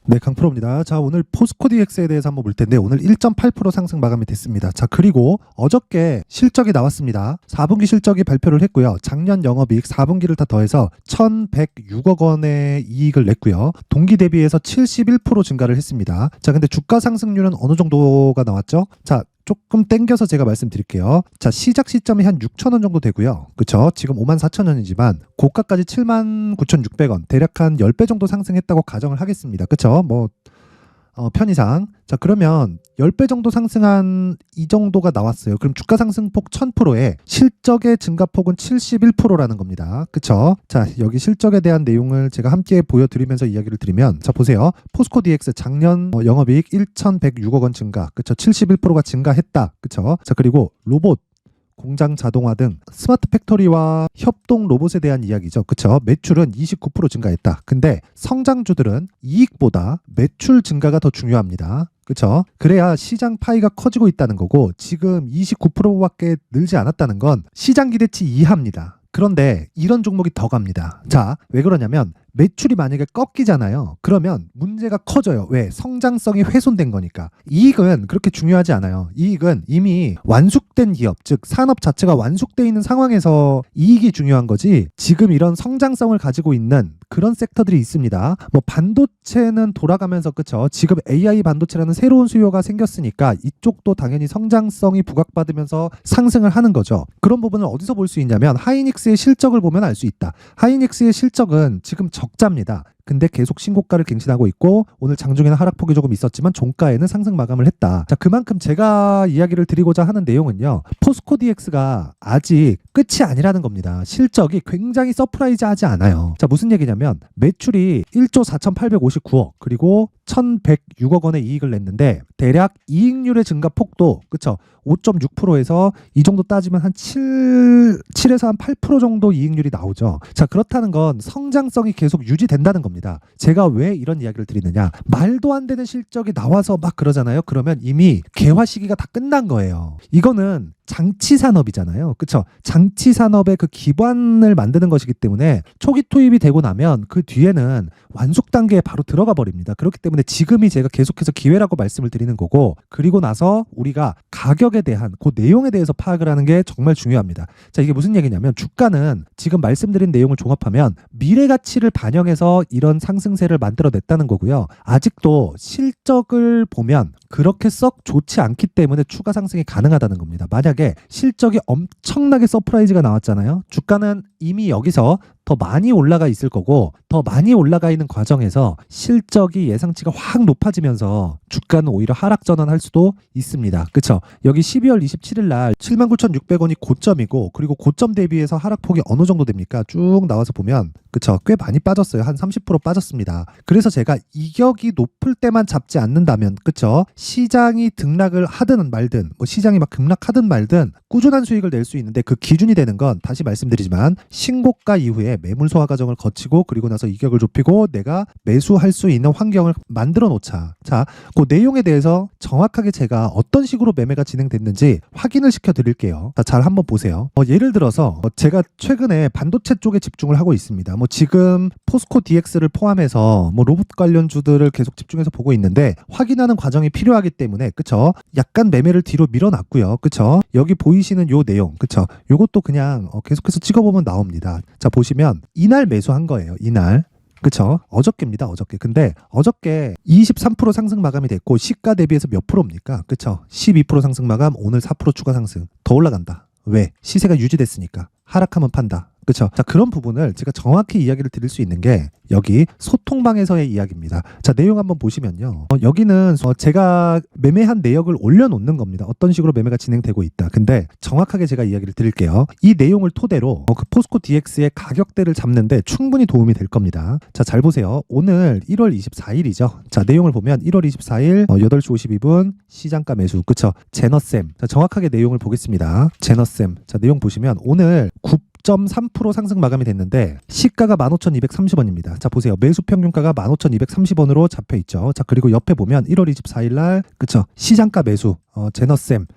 네, 강프로입니다. 자, 오늘 포스코 DX에 대해서 한번 볼 텐데 오늘 1.8% 상승 마감이 됐습니다. 자, 그리고 어저께 실적이 나왔습니다. 4분기 실적이 발표를 했고요. 작년 영업이익 4분기를 다 더해서 1,106억 원의 이익을 냈고요. 동기 대비해서 71% 증가를 했습니다. 자, 근데 주가 상승률은 어느 정도가 나왔죠? 자, 조금 땡겨서 제가 말씀드릴게요. 자, 시작 시점이 한 6,000원 정도 되고요. 그쵸? 지금 54,000원이지만 고가까지 79,600원, 대략 한 10배 정도 상승했다고 가정을 하겠습니다. 그쵸? 편의상. 자, 그러면 10배 정도 상승한 이 정도가 나왔어요. 그럼 주가 상승폭 1000%에 실적의 증가폭은 71%라는 겁니다. 그쵸? 자, 여기 실적에 대한 내용을 제가 함께 보여드리면서 이야기를 드리면, 자, 보세요. 포스코 DX 작년 영업이익 1,106억 원 증가. 그쵸? 71%가 증가했다. 그쵸? 자, 그리고 로봇, 공장 자동화 등 스마트 팩토리와 협동 로봇에 대한 이야기죠. 그쵸? 매출은 29% 증가했다. 근데 성장주들은 이익보다 매출 증가가 더 중요합니다. 그쵸? 그래야 시장 파이가 커지고 있다는 거고, 지금 29%밖에 늘지 않았다는 건 시장 기대치 이하입니다. 그런데 이런 종목이 더 갑니다. 자, 왜 그러냐면 매출이 만약에 꺾이잖아요. 그러면 문제가 커져요. 왜? 성장성이 훼손된 거니까. 이익은 그렇게 중요하지 않아요. 이익은 이미 완숙된 기업, 즉 산업 자체가 완숙되어 있는 상황에서 이익이 중요한 거지, 지금 이런 성장성을 가지고 있는 그런 섹터들이 있습니다. 반도체는 돌아가면서, 그쵸? 지금 AI 반도체라는 새로운 수요가 생겼으니까 이쪽도 당연히 성장성이 부각받으면서 상승을 하는 거죠. 그런 부분을 어디서 볼 수 있냐면 하이닉스의 실적을 보면 알 수 있다. 하이닉스의 실적은 지금 적자입니다. 근데 계속 신고가를 갱신하고 있고, 오늘 장중에는 하락폭이 조금 있었지만 종가에는 상승 마감을 했다. 자, 그만큼 제가 이야기를 드리고자 하는 내용은요, 포스코 DX가 아직 끝이 아니라는 겁니다. 실적이 굉장히 서프라이즈하지 않아요. 자, 무슨 얘기냐면 매출이 1조 4,859억, 그리고 1,106억 원의 이익을 냈는데 대략 이익률의 증가 폭도, 그쵸? 5.6%에서 이 정도 따지면 한 7에서 한 8% 정도 이익률이 나오죠. 자, 그렇다는 건 성장성이 계속 유지된다는 겁니다. 제가 왜 이런 이야기를 드리느냐? 말도 안 되는 실적이 나와서 막 그러잖아요. 그러면 이미 개화 시기가 다 끝난 거예요. 이거는 장치 산업이잖아요. 그쵸? 장치 산업의 그 기반을 만드는 것이기 때문에 초기 투입이 되고 나면 그 뒤에는 완숙 단계에 바로 들어가 버립니다. 그렇기 때문에 지금이 제가 계속해서 기회라고 말씀을 드리는 거고, 그리고 나서 우리가 가격에 대한 그 내용에 대해서 파악을 하는 게 정말 중요합니다. 자, 이게 무슨 얘기냐면 주가는 지금 말씀드린 내용을 종합하면 미래 가치를 반영해서 이런 상승세를 만들어냈다는 거고요. 아직도 실적을 보면 그렇게 썩 좋지 않기 때문에 추가 상승이 가능하다는 겁니다. 만약에 실적이 엄청나게 서프라이즈가 나왔잖아요. 주가는 이미 여기서 더 많이 올라가 있을 거고, 더 많이 올라가 있는 과정에서 실적이 예상치가 확 높아지면서 주가는 오히려 하락 전환할 수도 있습니다. 그쵸? 여기 12월 27일 날 79,600원이 고점이고, 그리고 고점 대비해서 하락폭이 어느 정도 됩니까? 쭉 나와서 보면, 그쵸? 꽤 많이 빠졌어요. 한 30% 빠졌습니다. 그래서 제가 이격이 높을 때만 잡지 않는다면, 그쵸? 시장이 등락을 하든 말든, 시장이 막 급락하든 말든 꾸준한 수익을 낼 수 있는데, 그 기준이 되는 건 다시 말씀드리지만 신고가 이후에 매물 소화 과정을 거치고, 그리고 나서 이격을 좁히고 내가 매수할 수 있는 환경을 만들어 놓자. 자, 그 내용에 대해서 정확하게 제가 어떤 식으로 매매가 진행됐는지 확인을 시켜 드릴게요. 자, 잘 한번 보세요. 예를 들어서 제가 최근에 반도체 쪽에 집중을 하고 있습니다. 지금 포스코 DX를 포함해서 로봇 관련주들을 계속 집중해서 보고 있는데 확인하는 과정이 필요하기 때문에, 그쵸? 약간 매매를 뒤로 밀어놨고요. 그쵸? 여기 보이시는 요 내용, 그쵸? 요것도 그냥 계속해서 찍어보면 나옵니다. 자, 보시면 이날 매수한 거예요. 이날. 그쵸? 어저께입니다. 어저께. 근데 어저께 23% 상승 마감이 됐고 시가 대비해서 몇 프로입니까? 그쵸? 12% 상승 마감, 오늘 4% 추가 상승. 더 올라간다. 왜? 시세가 유지됐으니까. 하락하면 판다. 그쵸? 자, 그런 부분을 제가 정확히 이야기를 드릴 수 있는 게 여기 소통방에서의 이야기입니다. 자, 내용 한번 보시면요. 여기는 제가 매매한 내역을 올려놓는 겁니다. 어떤 식으로 매매가 진행되고 있다. 근데 정확하게 제가 이야기를 드릴게요. 이 내용을 토대로 그 포스코 DX의 가격대를 잡는데 충분히 도움이 될 겁니다. 자, 잘 보세요. 오늘 1월 24일이죠. 자, 내용을 보면 1월 24일 8시 52분 시장가 매수. 그쵸? 제너쌤. 자, 정확하게 내용을 보겠습니다. 제너쌤. 자, 내용 보시면 오늘 9.3% 상승 마감이 됐는데 시가가 15,230원입니다. 자, 보세요. 매수 평균가가 15,230원으로 잡혀 있죠. 자, 그리고 옆에 보면 1월 24일 날, 그쵸? 시장가 매수, 제너쌤.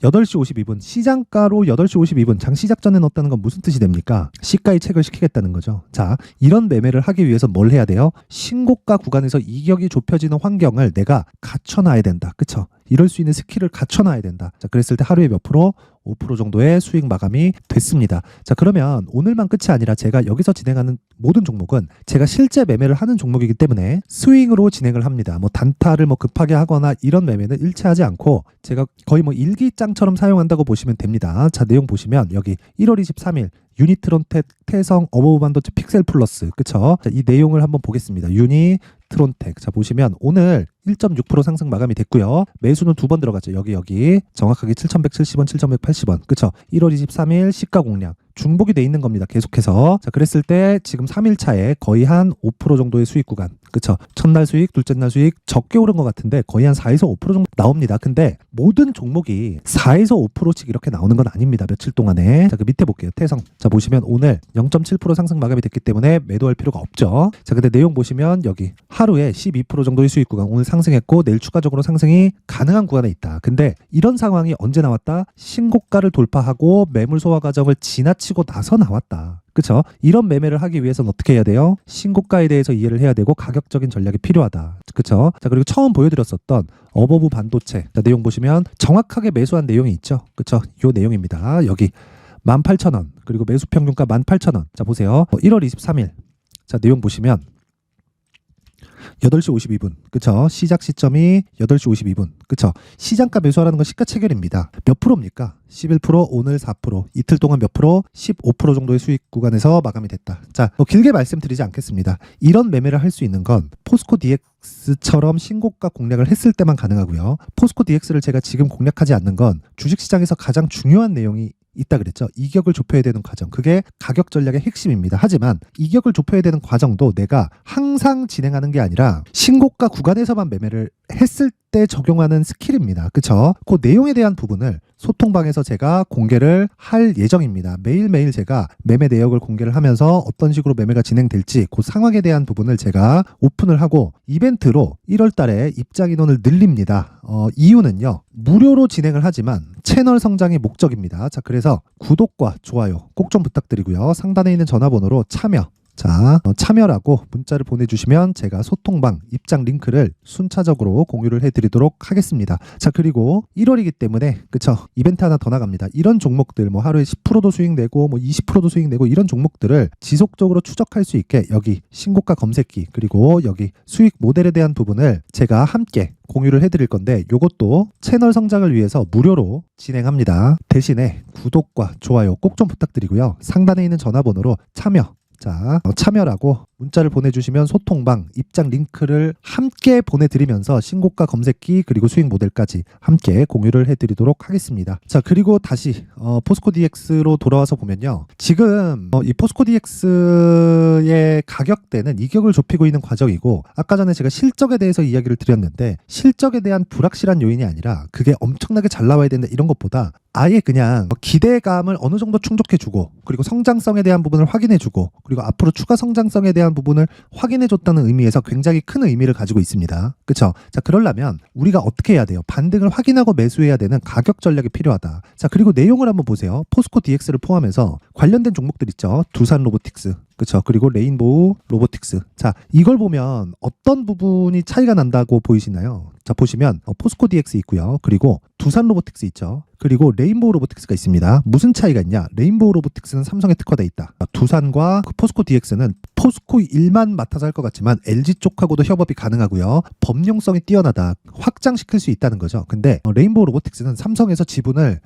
8시 52분 시장가로 8시 52분 장 시작 전에 넣었다는 건 무슨 뜻이 됩니까? 시가에 책을 시키겠다는 거죠. 자, 이런 매매를 하기 위해서 뭘 해야 돼요? 신고가 구간에서 이격이 좁혀지는 환경을 내가 갖춰놔야 된다. 그쵸? 이럴 수 있는 스킬을 갖춰놔야 된다. 자, 그랬을 때 하루에 몇 프로? 5% 정도의 수익 마감이 됐습니다. 자, 그러면 오늘만 끝이 아니라 제가 여기서 진행하는 모든 종목은 제가 실제 매매를 하는 종목이기 때문에 스윙으로 진행을 합니다. 뭐 단타를 뭐 급하게 하거나 이런 매매는 일체하지 않고 제가 거의 뭐 일기장처럼 사용한다고 보시면 됩니다. 자, 내용 보시면 여기 1월 23일 유니트론 태성 어버브 반도체 픽셀 플러스 그쵸? 자, 이 내용을 한번 보겠습니다. 유니트론텍 자 보시면 오늘 1.6% 상승 마감이 됐고요. 매수는 2번 들어갔죠. 여기 정확하게 7,170원, 7,180원 그쵸? 1월 23일 시가 공략 중복이 돼 있는 겁니다. 계속해서 자 그랬을 때 지금 3일 차에 거의 한 5% 정도의 수익 구간 그쵸? 첫날 수익, 둘째 날 수익 적게 오른 것 같은데 거의 한 4에서 5% 정도 나옵니다. 근데 모든 종목이 4에서 5%씩 이렇게 나오는 건 아닙니다. 며칠 동안에 자 그 밑에 볼게요. 태성 자 보시면 오늘 0.7% 상승 마감이 됐기 때문에 매도할 필요가 없죠. 자 근데 내용 보시면 여기 하루에 12% 정도의 수익 구간 오늘 상승했고 내일 추가적으로 상승이 가능한 구간에 있다. 근데 이런 상황이 언제 나왔다? 신고가를 돌파하고 매물 소화 과정을 지나치고 나서 나왔다. 그쵸? 이런 매매를 하기 위해서는 어떻게 해야 돼요? 신고가에 대해서 이해를 해야 되고 가격적인 전략이 필요하다. 그쵸? 자, 그리고 처음 보여드렸었던 어버브 반도체. 자, 내용 보시면 정확하게 매수한 내용이 있죠? 그쵸? 요 내용입니다. 여기 18,000원. 그리고 매수 평균가 18,000원. 자, 보세요. 1월 23일. 자, 내용 보시면 8시 52분. 그쵸? 시작 시점이 8시 52분. 그쵸? 시장가 매수하라는 건 시가 체결입니다. 몇 프로입니까? 11%, 오늘 4%. 이틀 동안 몇 프로? 15% 정도의 수익 구간에서 마감이 됐다. 자, 길게 말씀드리지 않겠습니다. 이런 매매를 할 수 있는 건 포스코 DX처럼 신고가 공략을 했을 때만 가능하고요. 포스코 DX를 제가 지금 공략하지 않는 건 주식시장에서 가장 중요한 내용이 있다 그랬죠. 이격을 좁혀야 되는 과정. 그게 가격 전략의 핵심입니다. 하지만 이격을 좁혀야 되는 과정도 내가 항상 진행하는 게 아니라 신고가 구간에서만 매매를 했을 때 적용하는 스킬입니다. 그쵸? 그 내용에 대한 부분을 소통방에서 제가 공개를 할 예정입니다. 매일매일 제가 매매 내역을 공개를 하면서 어떤 식으로 매매가 진행될지 그 상황에 대한 부분을 제가 오픈을 하고 이벤트로 1월 달에 입장 인원을 늘립니다. 이유는요. 무료로 진행을 하지만 채널 성장이 목적입니다. 자, 그래서 구독과 좋아요 꼭 좀 부탁드리고요. 상단에 있는 전화번호로 참여라고 문자를 보내주시면 제가 소통방 입장 링크를 순차적으로 공유를 해드리도록 하겠습니다. 자 그리고 1월이기 때문에 그쵸 이벤트 하나 더 나갑니다. 이런 종목들 뭐 하루에 10%도 수익 내고 뭐 20%도 수익 내고 이런 종목들을 지속적으로 추적할 수 있게 여기 신고가 검색기 그리고 여기 수익 모델에 대한 부분을 제가 함께 공유를 해드릴 건데 요것도 채널 성장을 위해서 무료로 진행합니다. 대신에 구독과 좋아요 꼭 좀 부탁드리고요. 상단에 있는 전화번호로 참여라고 문자를 보내주시면 소통방 입장 링크를 함께 보내드리면서 신고가 검색기 그리고 수익 모델까지 함께 공유를 해드리도록 하겠습니다. 자 그리고 다시 포스코 DX로 돌아와서 보면요. 지금 이 포스코 DX의 가격대는 이격을 좁히고 있는 과정이고 아까 전에 제가 실적에 대해서 이야기를 드렸는데 실적에 대한 불확실한 요인이 아니라 그게 엄청나게 잘 나와야 된다 이런 것보다 아예 그냥 기대감을 어느 정도 충족해주고 그리고 성장성에 대한 부분을 확인해주고 그리고 앞으로 추가 성장성에 대한 부분을 확인해줬다는 의미에서 굉장히 큰 의미를 가지고 있습니다. 그쵸? 자 그러려면 우리가 어떻게 해야 돼요? 반등을 확인하고 매수해야 되는 가격 전략이 필요하다. 자 그리고 내용을 한번 보세요. 포스코 DX를 포함해서 관련된 종목들 있죠. 두산 로보틱스 그쵸? 그리고 레인보우 로보틱스. 자 이걸 보면 어떤 부분이 차이가 난다고 보이시나요? 자 보시면 포스코 DX 있고요. 그리고 두산 로보틱스 있죠. 그리고 레인보우 로보틱스가 있습니다. 무슨 차이가 있냐? 레인보우 로보틱스는 삼성에 특화돼 있다. 두산과 포스코 DX는 포스코 일만 맡아서 할 것 같지만 LG 쪽하고도 협업이 가능하고요. 범용성이 뛰어나다. 확장시킬 수 있다는 거죠. 근데 레인보우 로보틱스는 삼성에서 지분을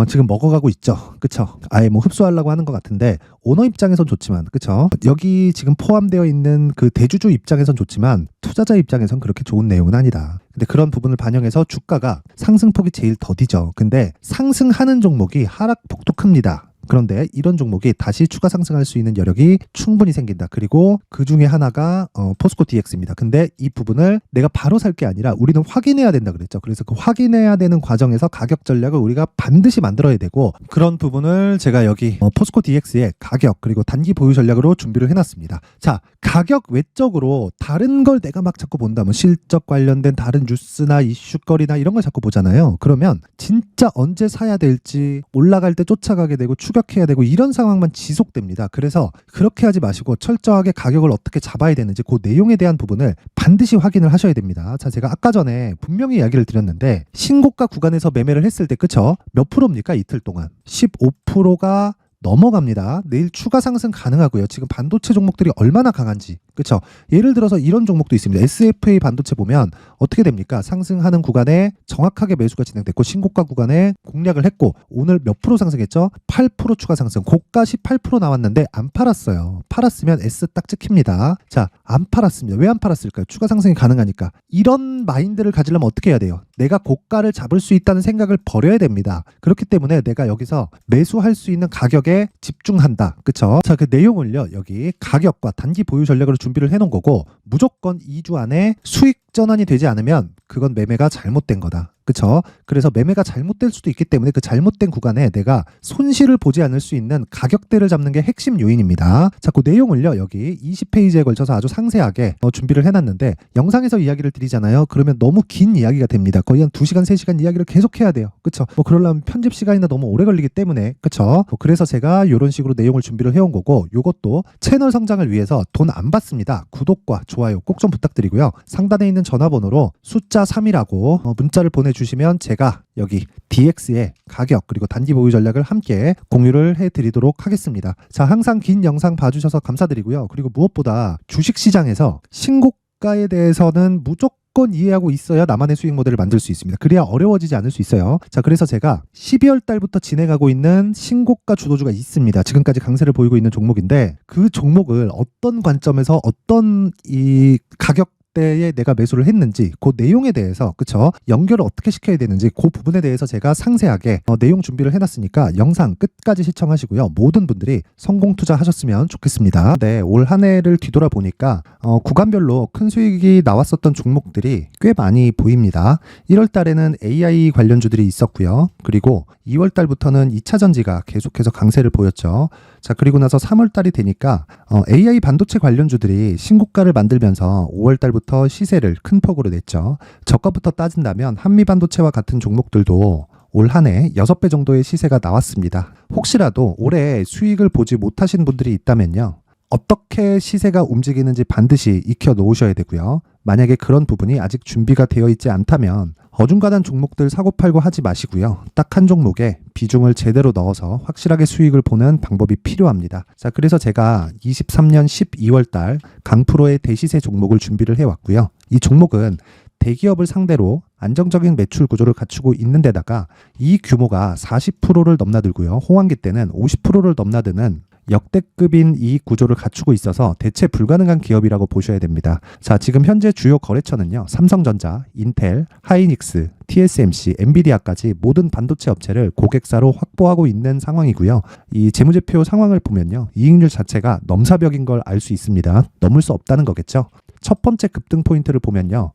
지금 먹어가고 있죠. 그쵸? 아예 뭐 흡수하려고 하는 것 같은데 오너 입장에선 좋지만 그쵸? 여기 지금 포함되어 있는 그 대주주 입장에선 좋지만 투자자 입장에선 그렇게 좋은 내용은 아니다. 근데 그런 부분을 반영해서 주가가 상승폭이 제일 더디죠. 근데 상승하는 종목이 하락폭도 큽니다. 그런데 이런 종목이 다시 추가 상승할 수 있는 여력이 충분히 생긴다. 그리고 그 중에 하나가 포스코 DX입니다. 근데 이 부분을 내가 바로 살 게 아니라 우리는 확인해야 된다 그랬죠. 그래서 그 확인해야 되는 과정에서 가격 전략을 우리가 반드시 만들어야 되고, 그런 부분을 제가 여기 포스코 DX의 가격 그리고 단기 보유 전략으로 준비를 해놨습니다. 자, 가격 외적으로 다른 걸 내가 막 자꾸 본다면 실적 관련된 다른 뉴스나 이슈거리나 이런 걸 자꾸 보잖아요. 그러면 진짜 언제 사야 될지, 올라갈 때 쫓아가게 되고 추격해야 되고 이런 상황만 지속됩니다. 그래서 그렇게 하지 마시고 철저하게 가격을 어떻게 잡아야 되는지 그 내용에 대한 부분을 반드시 확인을 하셔야 됩니다. 자, 제가 아까 전에 분명히 이야기를 드렸는데 신고가 구간에서 매매를 했을 때 그쵸? 몇 프로입니까? 이틀 동안 15%가 넘어갑니다. 내일 추가 상승 가능하고요. 지금 반도체 종목들이 얼마나 강한지, 그렇죠? 예를 들어서 이런 종목도 있습니다. SFA 반도체 보면 어떻게 됩니까? 상승하는 구간에 정확하게 매수가 진행됐고 신고가 구간에 공략을 했고 오늘 몇 프로 상승했죠? 8% 추가 상승. 고가 18% 나왔는데 안 팔았어요. 팔았으면 S 딱 찍힙니다. 자, 안 팔았습니다. 왜 안 팔았을까요? 추가 상승이 가능하니까. 이런 마인드를 가지려면 어떻게 해야 돼요? 내가 고가를 잡을 수 있다는 생각을 버려야 됩니다. 그렇기 때문에 내가 여기서 매수할 수 있는 가격에 집중한다. 그쵸? 자, 그 내용을요, 여기 가격과 단기 보유 전략으로 준비를 해놓은 거고, 무조건 2주 안에 수익 전환이 되지 않으면 그건 매매가 잘못된 거다. 그쵸? 그래서 매매가 잘못될 수도 있기 때문에 그 잘못된 구간에 내가 손실을 보지 않을 수 있는 가격대를 잡는 게 핵심 요인입니다. 자, 그 내용을요, 여기 20페이지에 걸쳐서 아주 상세하게 준비를 해놨는데, 영상에서 이야기를 드리잖아요. 그러면 너무 긴 이야기가 됩니다. 거의 한 2시간, 3시간 이야기를 계속 해야 돼요. 그쵸? 그러려면 편집 시간이나 너무 오래 걸리기 때문에, 그쵸? 그래서 제가 이런 식으로 내용을 준비를 해온 거고, 요것도 채널 성장을 위해서 돈 안 받습니다. 구독과 좋아요 꼭 좀 부탁드리고요. 상단에 있는 전화번호로 숫자 3이라고 문자를 보내주시면 제가 여기 DX의 가격 그리고 단기 보유 전략을 함께 공유를 해드리도록 하겠습니다. 자, 항상 긴 영상 봐주셔서 감사드리고요. 그리고 무엇보다 주식시장에서 신고가에 대해서는 무조건 이해하고 있어야 나만의 수익 모델을 만들 수 있습니다. 그래야 어려워지지 않을 수 있어요. 자, 그래서 제가 12월 달부터 진행하고 있는 신고가 주도주가 있습니다. 지금까지 강세를 보이고 있는 종목인데 그 종목을 어떤 관점에서 어떤 이 가격 때에 내가 매수를 했는지 그 내용에 대해서, 그쵸? 연결을 어떻게 시켜야 되는지 그 부분에 대해서 제가 상세하게 내용 준비를 해놨으니까 영상 끝까지 시청하시고요. 모든 분들이 성공 투자하셨으면 좋겠습니다. 네, 올 한 해를 뒤돌아보니까 구간별로 큰 수익이 나왔었던 종목들이 꽤 많이 보입니다. 1월 달에는 AI 관련주들이 있었고요. 그리고 2월 달부터는 2차 전지가 계속해서 강세를 보였죠. 자, 그리고 나서 3월 달이 되니까 AI 반도체 관련주들이 신고가를 만들면서 5월 달부터 시세를 큰 폭으로 냈죠. 저가부터 따진다면 한미반도체와 같은 종목들도 올 한 해 6배 정도의 시세가 나왔습니다. 혹시라도 올해 수익을 보지 못하신 분들이 있다면요, 어떻게 시세가 움직이는지 반드시 익혀 놓으셔야 되고요. 만약에 그런 부분이 아직 준비가 되어 있지 않다면 어중간한 종목들 사고팔고 하지 마시고요. 딱 한 종목에 비중을 제대로 넣어서 확실하게 수익을 보는 방법이 필요합니다. 자, 그래서 제가 23년 12월 달 강프로의 대시세 종목을 준비를 해왔고요. 이 종목은 대기업을 상대로 안정적인 매출 구조를 갖추고 있는 데다가 이 규모가 40%를 넘나들고요. 호황기 때는 50%를 넘나드는 역대급인 이익 구조를 갖추고 있어서 대체 불가능한 기업이라고 보셔야 됩니다. 자, 지금 현재 주요 거래처는요, 삼성전자, 인텔, 하이닉스, TSMC, 엔비디아까지 모든 반도체 업체를 고객사로 확보하고 있는 상황이고요. 이 재무제표 상황을 보면요, 이익률 자체가 넘사벽인 걸 알 수 있습니다. 넘을 수 없다는 거겠죠. 첫 번째 급등 포인트를 보면요,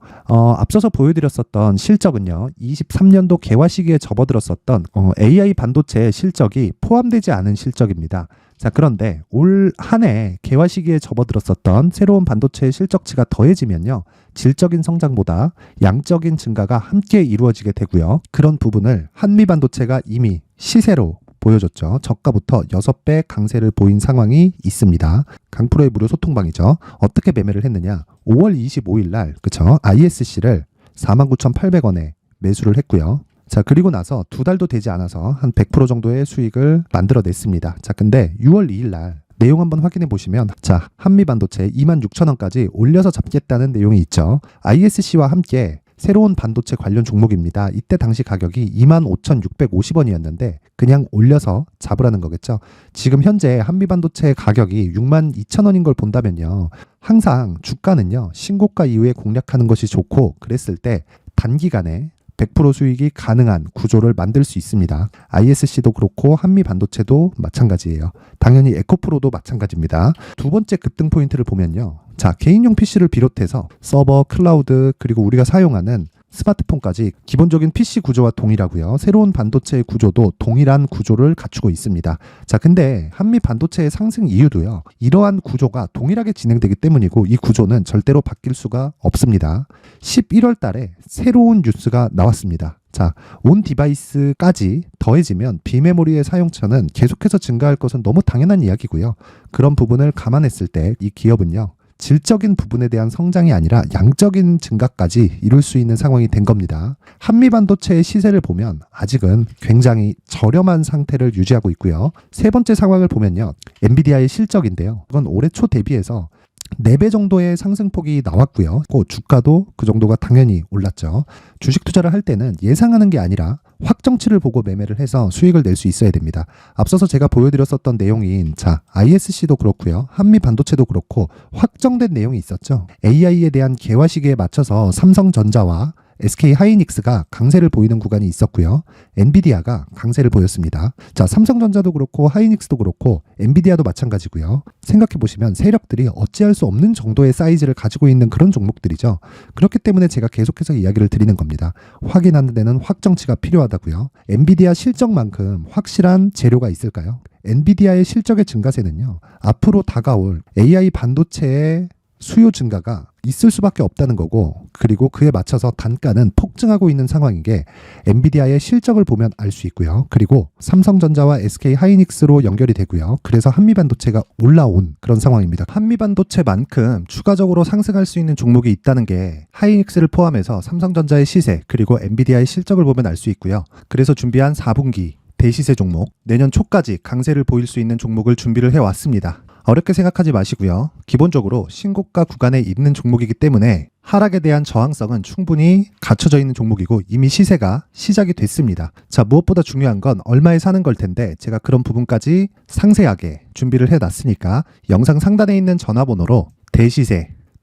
앞서서 보여드렸었던 실적은요, 23년도 개화 시기에 접어들었었던 AI 반도체의 실적이 포함되지 않은 실적입니다. 자, 그런데 올 한 해 개화 시기에 접어들었었던 새로운 반도체의 실적치가 더해지면요, 질적인 성장보다 양적인 증가가 함께 이루어지게 되고요. 그런 부분을 한미반도체가 이미 시세로 보여줬죠. 저가부터 6배 강세를 보인 상황이 있습니다. 강프로의 무료 소통방이죠. 어떻게 매매를 했느냐? 5월 25일 날, 그쵸? ISC를 49,800원에 매수를 했고요. 자, 그리고 나서 2달도 되지 않아서 한 100% 정도의 수익을 만들어냈습니다. 자, 근데 6월 2일 날 내용 한번 확인해 보시면, 자, 한미반도체 26,000원까지 올려서 잡겠다는 내용이 있죠. ISC와 함께 새로운 반도체 관련 종목입니다. 이때 당시 가격이 25,650원이었는데 그냥 올려서 잡으라는 거겠죠. 지금 현재 한미반도체 가격이 62,000원인 걸 본다면요, 항상 주가는요, 신고가 이후에 공략하는 것이 좋고, 그랬을 때 단기간에 100% 수익이 가능한 구조를 만들 수 있습니다. ISC도 그렇고 한미반도체도 마찬가지예요. 당연히 에코프로도 마찬가지입니다. 두 번째 급등 포인트를 보면요. 자, 개인용 PC를 비롯해서 서버, 클라우드, 그리고 우리가 사용하는 스마트폰까지 기본적인 PC 구조와 동일하고요. 새로운 반도체의 구조도 동일한 구조를 갖추고 있습니다. 자, 근데 한미 반도체의 상승 이유도요. 이러한 구조가 동일하게 진행되기 때문이고 이 구조는 절대로 바뀔 수가 없습니다. 11월 달에 새로운 뉴스가 나왔습니다. 자, 온 디바이스까지 더해지면 비메모리의 사용처는 계속해서 증가할 것은 너무 당연한 이야기고요. 그런 부분을 감안했을 때 이 기업은요. 질적인 부분에 대한 성장이 아니라 양적인 증가까지 이룰 수 있는 상황이 된 겁니다. 한미반도체의 시세를 보면 아직은 굉장히 저렴한 상태를 유지하고 있고요. 세 번째 상황을 보면요. 엔비디아의 실적인데요. 이건 올해 초 대비해서 4배 정도의 상승폭이 나왔고요. 주가도 그 정도가 당연히 올랐죠. 주식 투자를 할 때는 예상하는 게 아니라 확정치를 보고 매매를 해서 수익을 낼 수 있어야 됩니다. 앞서서 제가 보여드렸었던 내용인 ISC도 그렇고요. 한미 반도체도 그렇고 확정된 내용이 있었죠. AI에 대한 개화 시기에 맞춰서 삼성전자와 SK 하이닉스가 강세를 보이는 구간이 있었고요. 엔비디아가 강세를 보였습니다. 자, 삼성전자도 그렇고 하이닉스도 그렇고 엔비디아도 마찬가지고요. 생각해 보시면 세력들이 어찌할 수 없는 정도의 사이즈를 가지고 있는 그런 종목들이죠. 그렇기 때문에 제가 계속해서 이야기를 드리는 겁니다. 확인하는 데는 확정치가 필요하다고요. 엔비디아 실적만큼 확실한 재료가 있을까요? 엔비디아의 실적의 증가세는요. 앞으로 다가올 AI 반도체의 수요 증가가 있을 수밖에 없다는 거고, 그리고 그에 맞춰서 단가는 폭증하고 있는 상황인 게 엔비디아의 실적을 보면 알 수 있고요. 그리고 삼성전자와 SK 하이닉스로 연결이 되고요. 그래서 한미반도체가 올라온 그런 상황입니다. 한미반도체만큼 추가적으로 상승할 수 있는 종목이 있다는 게 하이닉스를 포함해서 삼성전자의 시세 그리고 엔비디아의 실적을 보면 알 수 있고요. 그래서 준비한 4분기 대시세 종목, 내년 초까지 강세를 보일 수 있는 종목을 준비를 해왔습니다. 어렵게 생각하지 마시고요. 기본적으로 신고가 구간에 있는 종목이기 때문에 하락에 대한 저항성은 충분히 갖춰져 있는 종목이고 이미 시세가 시작이 됐습니다. 자, 무엇보다 중요한 건 얼마에 사는 걸 텐데 제가 그런 부분까지 상세하게 준비를 해놨으니까 영상 상단에 있는 전화번호로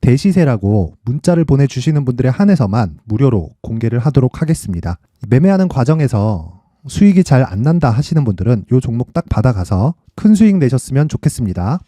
대시세라고 문자를 보내주시는 분들에 한해서만 무료로 공개를 하도록 하겠습니다. 매매하는 과정에서 수익이 잘 안 난다 하시는 분들은 이 종목 딱 받아가서 큰 수익 내셨으면 좋겠습니다.